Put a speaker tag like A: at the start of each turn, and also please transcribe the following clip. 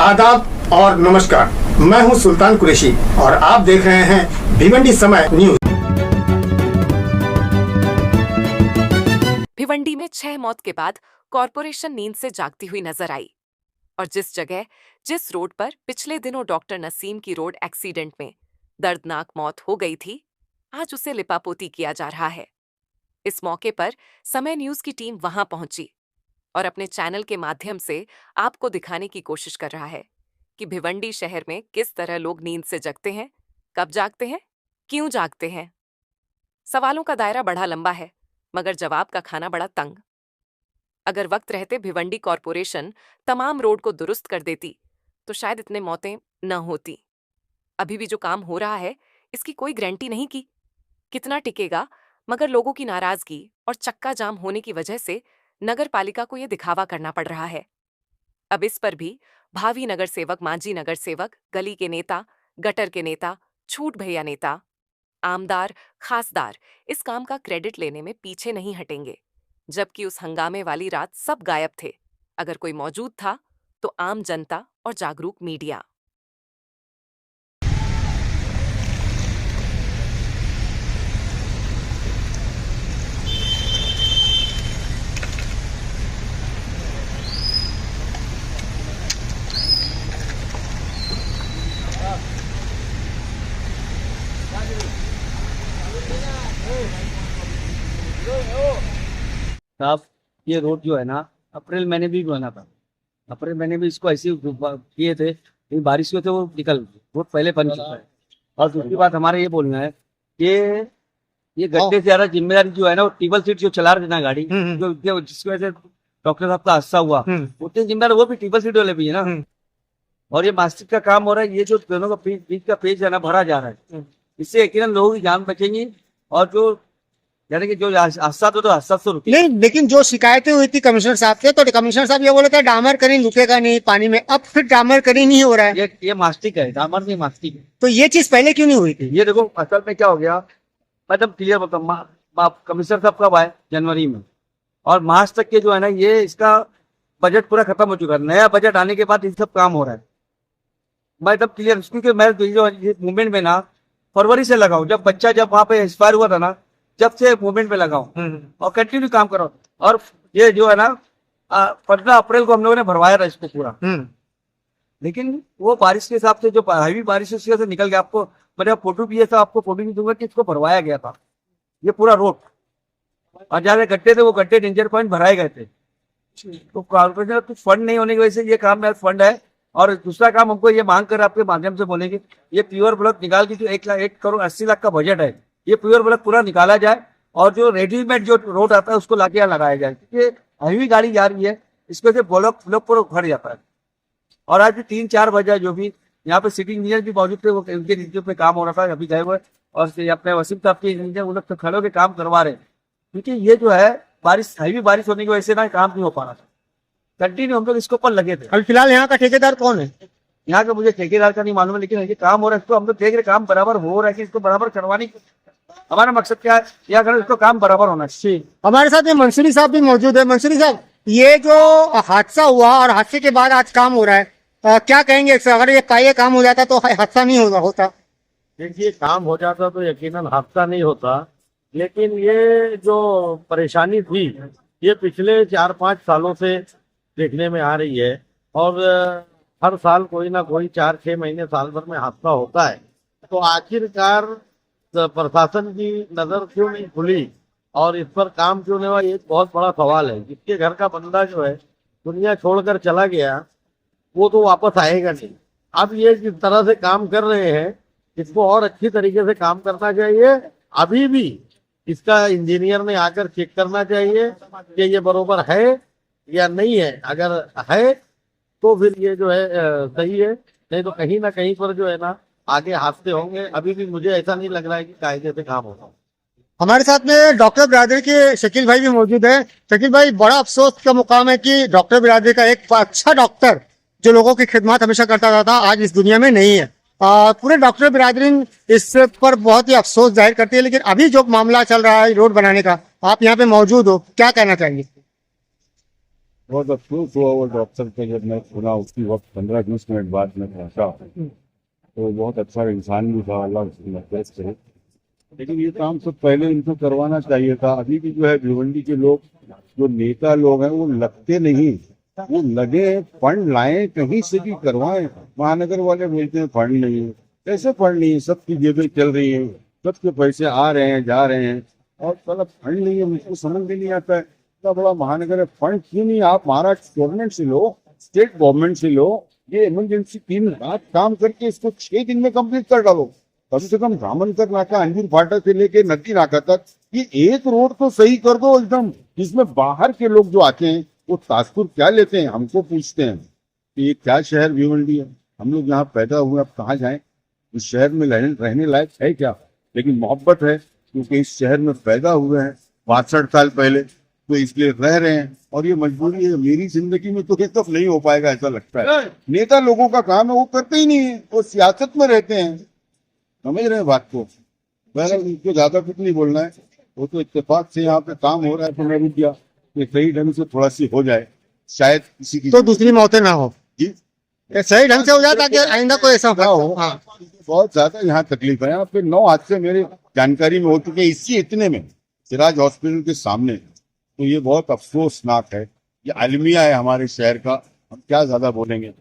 A: आदाब और नमस्कार। मैं हूं सुल्तान कुरैशी और आप देख रहे हैं भिवंडी समय न्यूज।
B: भिवंडी में 6 मौत के बाद कॉरपोरेशन नींद से जागती हुई नजर आई और जिस रोड पर पिछले दिनों डॉक्टर नसीम की रोड एक्सीडेंट में दर्दनाक मौत हो गई थी, आज उसे लिपापोती किया जा रहा है। इस मौके पर समय न्यूज की टीम वहां पहुंची और अपने चैनल के माध्यम से आपको दिखाने की कोशिश कर रहा है कि भिवंडी शहर में किस तरह लोग नींद से जगते हैं, कब जागते हैं, क्यों जागते हैं। सवालों का दायरा बड़ा लंबा है, मगर जवाब का खाना बड़ा तंग। अगर वक्त रहते भिवंडी कॉरपोरेशन तमाम रोड को दुरुस्त कर देती तो शायद इतने मौतें न होती। अभी भी जो काम हो रहा है इसकी कोई गारंटी नहीं की कितना टिकेगा, मगर लोगों की नाराजगी और चक्का जाम होने की वजह से नगर पालिका को यह दिखावा करना पड़ रहा है। अब इस पर भी भावी नगर सेवक, मांझी नगर सेवक, गली के नेता, गटर के नेता, छूट भैया नेता, आमदार, खासदार इस काम का क्रेडिट लेने में पीछे नहीं हटेंगे। जबकि उस हंगामे वाली रात सब गायब थे। अगर कोई मौजूद था तो आम जनता और जागरूक मीडिया।
C: साहब, ये रोड जो है ना अप्रैल महीने भी बना था। अप्रैल महीने में इसको ऐसे किए थे, बारिश हुए थे वो निकल रोड पहले बन चुका है। और दूसरी बात हमारा ये बोलना है कि ये गड्ढे से ज्यादा जिम्मेदारी जो है ना वो टेबल सीट जो चला रहे थे ना गाड़ी, जो जिसकी वजह से डॉक्टर साहब का हादसा हुआ, उतनी जिम्मेदार वो भी टेबल सीट वाले भी है ना। और ये मास्टिक का काम हो रहा है, ये जो दोनों का बीच का पेज है ना भरा जा रहा है, इससे यकीनन लोगों की जान बचेंगी। और जो यानी कि जो हादसा तो हादसा तो
D: नहीं, लेकिन जो शिकायतें हुई थी कमिश्नर साहब से, तो कमिश्नर साहब ये बोले थे डामर कहीं रुकेगा नहीं पानी में। अब फिर डामर कहीं नहीं हो रहा है।
C: ये मास्टिक है, डामर नहीं मास्टिक है।
D: तो ये चीज पहले क्यों नहीं हुई थी?
C: ये देखो असल में क्या हो गया, मतलब क्लियर बताऊँ, कमिश्नर साहब कब आए? जनवरी में। और मार्च तक के जो है ना ये इसका बजट पूरा खत्म हो चुका है। नया बजट आने के बाद ये सब काम हो रहा है। मैं एकदम क्लियर, क्योंकि मैं जो मूवमेंट में ना फरवरी से लगाऊं, जब बच्चा जब वहां पे एक्सपायर हुआ था ना, जब से मूवमेंट में लगाऊं और कंटिन्यू काम करो। और ये जो है ना 15 अप्रैल को हम लोगों ने भरवाया था इसको पूरा। लेकिन वो बारिश के हिसाब से जो हैवी बारिश उसकी वजह से निकल गया। आपको मैंने फोटो भी है, सब आपको फोटो भी दूंगा कि इसको भरवाया गया था ये पूरा रोड। और जहाँ गड्ढे थे वो गड्ढे डेंजर पॉइंट भराए गए थे। तो कॉर्पोरेशन कुछ फंड नहीं होने की वजह से ये काम में फंड है। और दूसरा काम हमको ये मांग कर आपके माध्यम से बोलेंगे, ये प्योर ब्लॉक निकाल के जो 1 करोड़ 80 लाख का बजट है, ये प्योर ब्लॉक पूरा निकाला जाए और जो रेडीमेड जो रोड आता है उसको लाके यहाँ लगाया जाए। क्योंकि हैवी गाड़ी जा रही है, इसकी वजह से ब्लॉक पूरा उखड़ जाता है। और आज भी 3-4 बजे जो भी यहाँ पे सिटी इंजीनियर भी मौजूद थे, वो उनके नीचे पे काम हो रहा था, अभी गए हुए। और अपने वसीम साहब के इंजीनियर उन लोग खड़े होकर काम करवा रहे हैं। क्योंकि ये जो है बारिश, हैवी बारिश होने की वजह से ना काम नहीं हो पा रहा था। कंटिन्यू हम लोग इसके ऊपर लगे थे।
D: अभी फिलहाल यहाँ का ठेकेदार कौन है?
C: यहाँ का मुझे ठेकेदार का नहीं मालूम है, लेकिन ये काम हो रहा है, इसको हम लोग देख रहे काम बराबर हो रहा है कि इसको बराबर करवाने की हमारा मकसद क्या है, या अगर इसको काम बराबर होना चाहिए।
D: हमारे साथ ये मंसूरी साहब भी मौजूद है। मंसूरी साहब, ये जो हादसा हुआ और हादसे के बाद आज काम हो रहा है, क्या कहेंगे? अगर ये काम हो जाता तो हादसा नहीं होता?
E: देखिए, काम हो जाता तो यकीनन हादसा नहीं होता, लेकिन ये जो परेशानी थी ये पिछले 4-5 सालों से देखने में आ रही है। और हर साल कोई ना कोई 4-6 महीने साल भर में हादसा होता है। तो आखिरकार प्रशासन की नजर क्यों नहीं खुली और इस पर काम क्यों नहीं हुआ, ये एक बहुत बड़ा सवाल है। जिसके घर का बंदा जो है दुनिया छोड़कर चला गया, वो तो वापस आएगा नहीं। अब ये जिस तरह से काम कर रहे हैं, इसको और अच्छी तरीके से काम करना चाहिए। अभी भी इसका इंजीनियर ने आकर चेक करना चाहिए कि ये बरोबर है या नहीं है। अगर है तो फिर ये जो है सही है, नहीं तो कहीं ना कहीं पर जो है ना आगे हादसे होंगे। अभी भी मुझे ऐसा नहीं लग रहा है कि कायदे से काम होगा।
D: हमारे साथ में डॉक्टर बिरादरी के शकील भाई भी मौजूद है। शकील भाई, बड़ा अफसोस का मुकाम है कि डॉक्टर बिरादरी का एक अच्छा डॉक्टर जो लोगों की खिदमत हमेशा करता था, आज इस दुनिया में नहीं है। पूरे डॉक्टर बिरादरी इस पर बहुत ही अफसोस जाहिर करती है। लेकिन अभी जो मामला चल रहा है रोड बनाने का, आप यहाँ पे मौजूद हो, क्या कहना चाहेंगे?
F: बहुत अफसोस हुआ वो डॉक्टर को जब मैं सुना उसी वक्त 15-20 मिनट बाद में पहुंचा, तो बहुत अच्छा इंसान भी था, अल्लाह उसकी मदद करे। लेकिन ये काम सब पहले इनको करवाना चाहिए था। अभी भी जो है भिवंडी के लोग, जो नेता लोग हैं, वो लगते नहीं, वो लगे फंड लाएं, कहीं से भी करवाएं। महानगर वाले बोलते हैं फंड नहीं है, कैसे फंड नहीं है? सबकी जेबें चल रही हैं, सबके पैसे आ रहे हैं जा रहे हैं, और साला फंड नहीं है। मुझको समझ में नहीं आता है, इतना बड़ा महानगर है, फंड क्यों नहीं? आप महाराष्ट्र गवर्नमेंट से लो, स्टेट गवर्नमेंट से लो, ये इमरजेंसी 3 रात काम करके इसको 6 दिन में कंप्लीट कर डालो। कम से कम रामनगर नाका, अंजूर फाटा से लेके नदी नाका तक ये एक रोड तो सही कर दो एकदम, जिसमें बाहर के लोग जो आते हैं वो ताजपुर क्या लेते हैं, हमको पूछते हैं कि ये क्या शहर भिवंडी है, हम लोग यहाँ पैदा हुए, अब कहाँ जाएं? इस शहर में रहने लायक है क्या? लेकिन मोहब्बत है, क्योंकि इस शहर में पैदा हुए हैं 62 साल पहले, तो इसलिए रह रहे हैं, और ये मजबूरी है। मेरी जिंदगी में तो ये सब नहीं हो पाएगा ऐसा लगता है। नेता लोगों का काम है, वो करते ही नहीं है, वो सियासत में रहते हैं। समझ रहे हैं बात को? बहरहाल उनको ज्यादा कुछ नहीं बोलना है, वो तो इत्तेफाक से यहाँ पे काम हो रहा है, तो मैं रुक गया कि सही ढंग से थोड़ा सी हो जाए, शायद किसी की
D: तो दूसरी मौतें ना हो,
F: जी
D: ये सही ढंग से हो जाए ताकि आइंदा कोई ऐसा
F: ना हो।
D: हाँ।
F: बहुत ज्यादा यहाँ तकलीफ है। यहाँ पे 9 हादसे मेरे जानकारी में हो चुके हैं, इसी इतने में सिराज हॉस्पिटल के सामने। तो ये बहुत अफसोसनाक है, ये अलमिया है हमारे शहर का, हम क्या ज्यादा बोलेंगे।